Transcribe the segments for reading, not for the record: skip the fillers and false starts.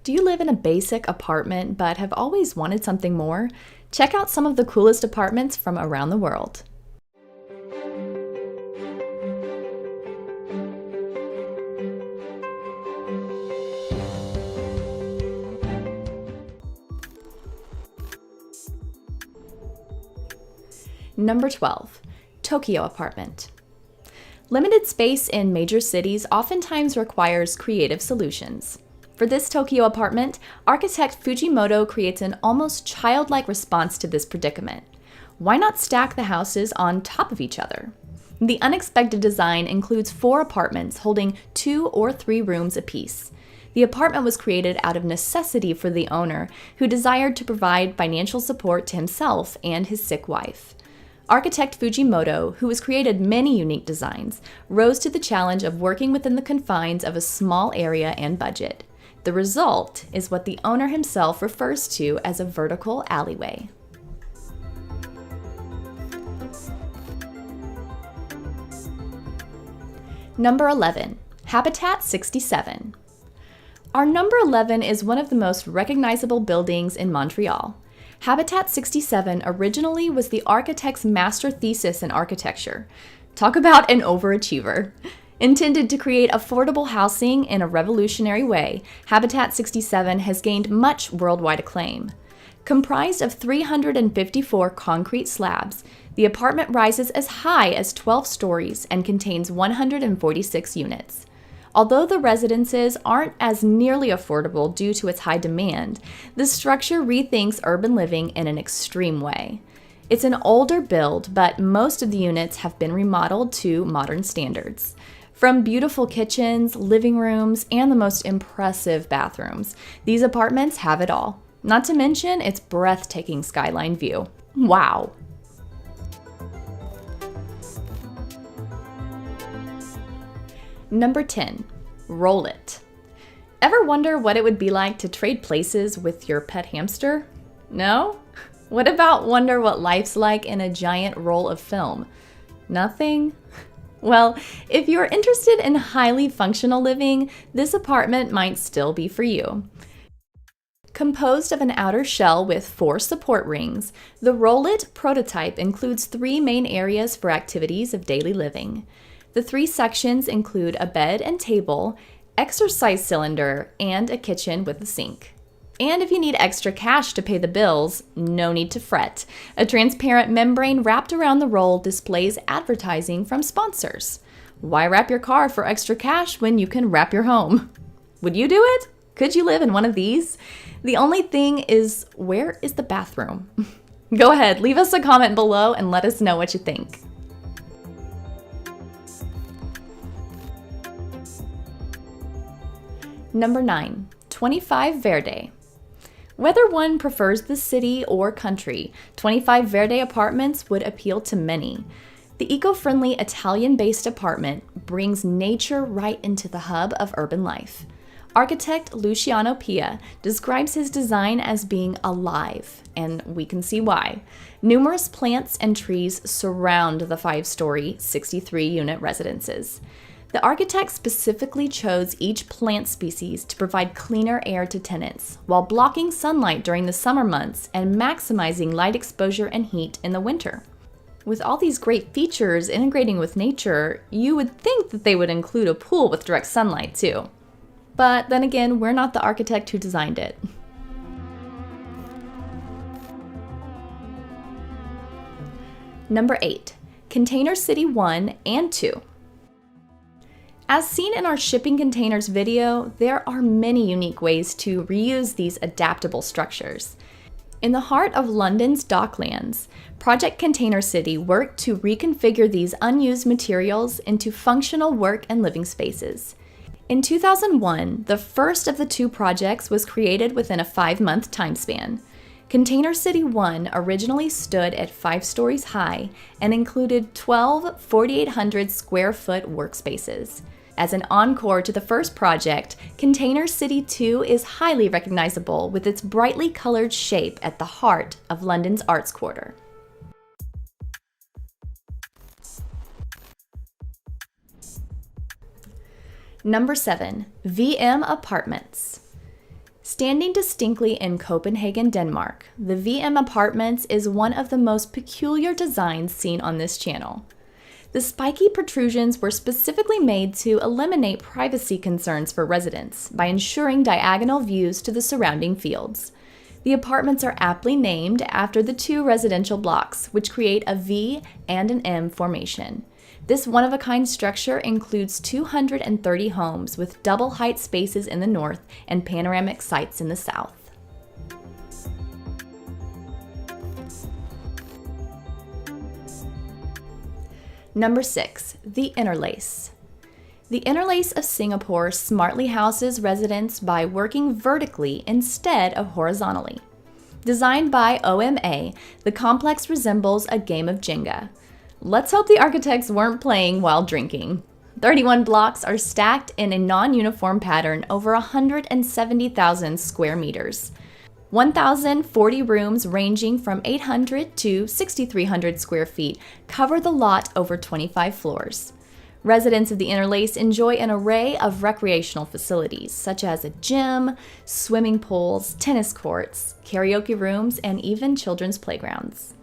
Do you live in a basic apartment but have always wanted something more? Check out some of the coolest apartments from around the world. Number 12, Tokyo apartment. Limited space in major cities oftentimes requires creative solutions. For this Tokyo apartment, architect Fujimoto creates an almost childlike response to this predicament. Why not stack the houses on top of each other? The unexpected design includes 4 apartments holding 2 or 3 rooms apiece. The apartment was created out of necessity for the owner, who desired to provide financial support to himself and his sick wife. Architect Fujimoto, who has created many unique designs, rose to the challenge of working within the confines of a small area and budget. The result is what the owner himself refers to as a vertical alleyway. Number 11, Habitat 67. Our number 11 is one of the most recognizable buildings in Montreal. Habitat 67 originally was the architect's master thesis in architecture. Talk about an overachiever. Intended to create affordable housing in a revolutionary way, Habitat 67 has gained much worldwide acclaim. Comprised of 354 concrete slabs, the apartment rises as high as 12 stories and contains 146 units. Although the residences aren't as nearly affordable due to its high demand, the structure rethinks urban living in an extreme way. It's an older build, but most of the units have been remodeled to modern standards. From beautiful kitchens, living rooms, and the most impressive bathrooms, these apartments have it all. Not to mention its breathtaking skyline view. Wow! Number 10, roll it. Ever wonder what it would be like to trade places with your pet hamster? No? What about wonder what life's like in a giant roll of film? Nothing? Well, if you're interested in highly functional living, this apartment might still be for you. Composed of an outer shell with 4 support rings, the Roll-It prototype includes 3 main areas for activities of daily living. The 3 sections include a bed and table, exercise cylinder, and a kitchen with a sink. And if you need extra cash to pay the bills, no need to fret. A transparent membrane wrapped around the roll displays advertising from sponsors. Why wrap your car for extra cash when you can wrap your home? Would you do it? Could you live in one of these? The only thing is, where is the bathroom? Go ahead, leave us a comment below and let us know what you think. Number 9, 25 Verde. Whether one prefers the city or country, 25 Verde apartments would appeal to many. The eco-friendly Italian-based apartment brings nature right into the hub of urban life. Architect Luciano Pia describes his design as being alive, and we can see why. Numerous plants and trees surround the 5-story, 63-unit residences. The architect specifically chose each plant species to provide cleaner air to tenants, while blocking sunlight during the summer months and maximizing light exposure and heat in the winter. With all these great features integrating with nature, you would think that they would include a pool with direct sunlight too. But then again, we're not the architect who designed it. Number 8, Container City 1 and 2. As seen in our shipping containers video, there are many unique ways to reuse these adaptable structures. In the heart of London's Docklands, Project Container City worked to reconfigure these unused materials into functional work and living spaces. In 2001, the first of the 2 projects was created within a 5-month time span. Container City 1 originally stood at 5 stories high and included 12 4,800 square foot workspaces. As an encore to the first project, Container City 2 is highly recognizable with its brightly colored shape at the heart of London's Arts Quarter. Number 7, VM Apartments. Standing distinctly in Copenhagen, Denmark, the VM Apartments is one of the most peculiar designs seen on this channel. The spiky protrusions were specifically made to eliminate privacy concerns for residents by ensuring diagonal views to the surrounding fields. The apartments are aptly named after the two residential blocks, which create a V and an M formation. This one-of-a-kind structure includes 230 homes with double-height spaces in the north and panoramic sites in the south. Number 6, the Interlace. The Interlace of Singapore smartly houses residents by working vertically instead of horizontally. Designed by OMA, the complex resembles a game of Jenga. Let's hope the architects weren't playing while drinking. 31 blocks are stacked in a non-uniform pattern over 170,000 square meters. 1,040 rooms ranging from 800 to 6,300 square feet cover the lot over 25 floors. Residents of the Interlace enjoy an array of recreational facilities, such as a gym, swimming pools, tennis courts, karaoke rooms, and even children's playgrounds.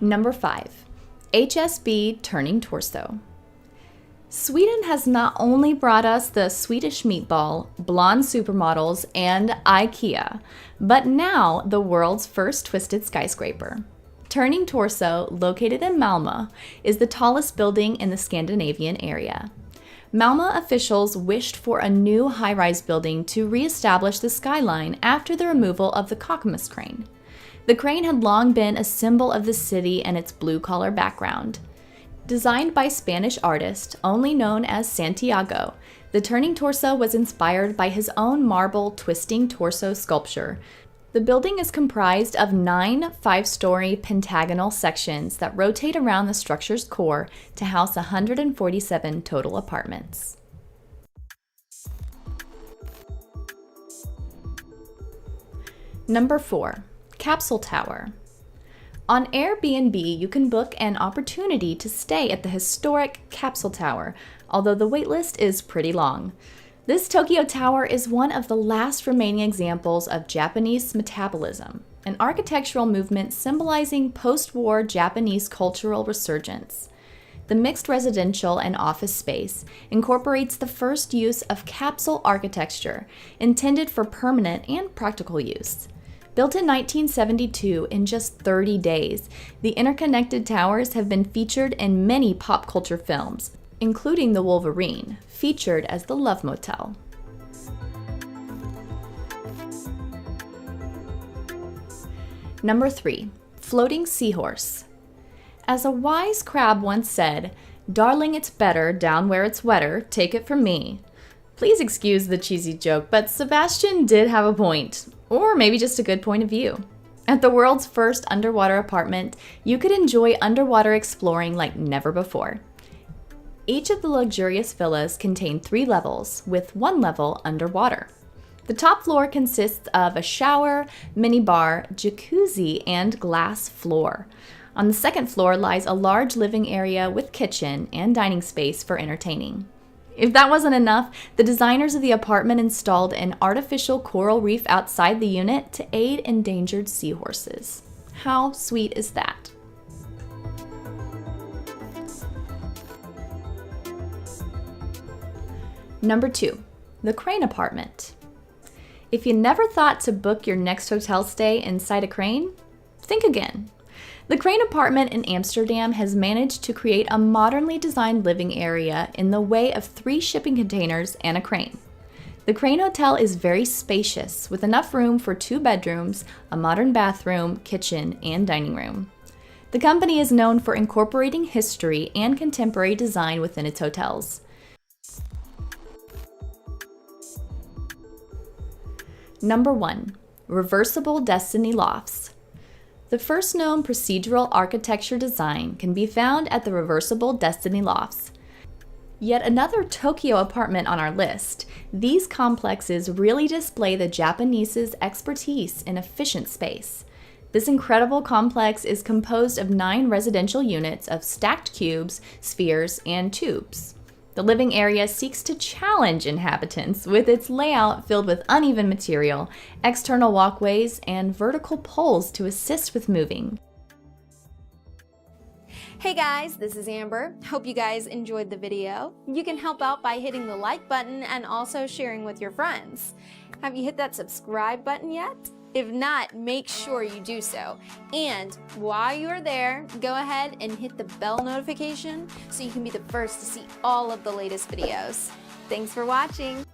Number 5, HSB Turning Torso. Sweden has not only brought us the Swedish meatball, blonde supermodels, and IKEA, but now the world's first twisted skyscraper. Turning Torso, located in Malmö, is the tallest building in the Scandinavian area. Malmö officials wished for a new high-rise building to re-establish the skyline after the removal of the Cockamus crane. The crane had long been a symbol of the city and its blue-collar background. Designed by Spanish artist, only known as Santiago, the Turning Torso was inspired by his own marble twisting torso sculpture. The building is comprised of 9 5-story pentagonal sections that rotate around the structure's core to house 147 total apartments. Number 4. Capsule Tower. On Airbnb, you can book an opportunity to stay at the historic Capsule Tower, although the waitlist is pretty long. This Tokyo tower is one of the last remaining examples of Japanese metabolism, an architectural movement symbolizing post-war Japanese cultural resurgence. The mixed residential and office space incorporates the first use of capsule architecture, intended for permanent and practical use. Built in 1972, in just 30 days, the interconnected towers have been featured in many pop culture films, including The Wolverine, featured as the Love Motel. Number 3. Floating Seahorse. As a wise crab once said, "Darling, it's better down where it's wetter, take it from me." Please excuse the cheesy joke, but Sebastian did have a point. Or maybe just a good point of view. At the world's first underwater apartment, you could enjoy underwater exploring like never before. Each of the luxurious villas contain 3 levels, with 1 level underwater. The top floor consists of a shower, minibar, jacuzzi, and glass floor. On the second floor lies a large living area with kitchen and dining space for entertaining. If that wasn't enough, the designers of the apartment installed an artificial coral reef outside the unit to aid endangered seahorses. How sweet is that? Number 2, the crane apartment. If you never thought to book your next hotel stay inside a crane, think again. The crane apartment in Amsterdam has managed to create a modernly designed living area in the way of 3 shipping containers and a crane. The Crane Hotel is very spacious, with enough room for 2 bedrooms, a modern bathroom, kitchen, and dining room. The company is known for incorporating history and contemporary design within its hotels. Number 1. Reversible Destiny Lofts. The first known procedural architecture design can be found at the Reversible Destiny Lofts. Yet another Tokyo apartment on our list, these complexes really display the Japanese's expertise in efficient space. This incredible complex is composed of 9 residential units of stacked cubes, spheres, and tubes. The living area seeks to challenge inhabitants with its layout filled with uneven material, external walkways, and vertical poles to assist with moving. Hey guys, this is Amber. Hope you guys enjoyed the video. You can help out by hitting the like button and also sharing with your friends. Have you hit that subscribe button yet? If not, make sure you do so. And while you're there, go ahead and hit the bell notification so you can be the first to see all of the latest videos. Thanks for watching.